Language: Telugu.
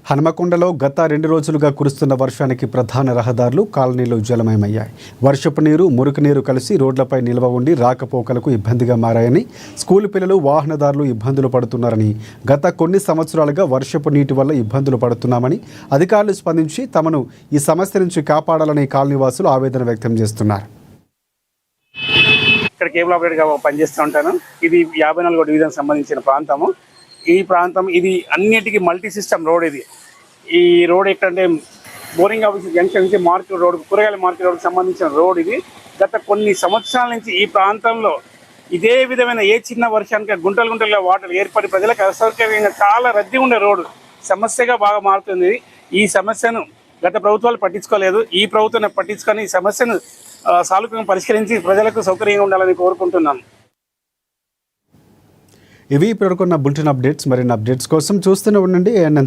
హనుమకొండలో గత 2 రోజులుగా కురుస్తున్న వర్షానికి ప్రధాన రహదారులు కాలనీలు జలమయమయ్యాయి. వర్షపు నీరు, మురికి నీరు కలిసి రోడ్లపై నిల్వ ఉండి రాకపోకలకు ఇబ్బందిగా మారాయని, స్కూలు పిల్లలు, వాహనదారులు ఇబ్బందులు పడుతున్నారని, గత కొన్ని సంవత్సరాలుగా వర్షపు నీటి వల్ల ఇబ్బందులు పడుతున్నామని అధికారులు స్పందించి తమను ఈ సమస్య నుంచి కాపాడాలని కాలనీవాసులు ఆవేదన వ్యక్తం చేస్తున్నారు. ఇక్కడ కేబుల్ ఆపరేటర్గా పనిచేస్తూ ఉంటాను. ఇది 54వ డివిజన్ సంబంధించిన ప్రాంతము. ఈ ప్రాంతం ఇది అన్నిటికీ మల్టీ సిస్టమ్ రోడ్. ఈ రోడ్ ఎక్కడంటే బోరింగ్ ఆఫీస్ జంక్షన్ నుంచి మార్కెట్ రోడ్, కూరగాయల మార్కెట్ రోడ్కి సంబంధించిన రోడ్ ఇది. గత కొన్ని సంవత్సరాల నుంచి ఈ ప్రాంతంలో ఇదే విధమైన ఏ చిన్న వర్షానికి గుంటలు గుంటలుగా వాటర్ ఏర్పడి ప్రజలకు అసౌకర్యంగా చాలా రద్దీ ఉండే రోడ్డు సమస్యగా బాగా మారుతుంది. ఈ సమస్యను గత ప్రభుత్వాలు పట్టించుకోలేదు. ఈ ప్రభుత్వం పట్టించుకొని ఈ సమస్యను సానుకూలంగా పరిష్కరించి ప్రజలకు సౌకర్యంగా ఉండాలని కోరుకుంటున్నాను. ఇవి ఇప్పటివరకున్న బులెటిన్ అప్డేట్స్. మరిన్ని అప్డేట్స్ కోసం చూస్తూనే ఉండండి ANN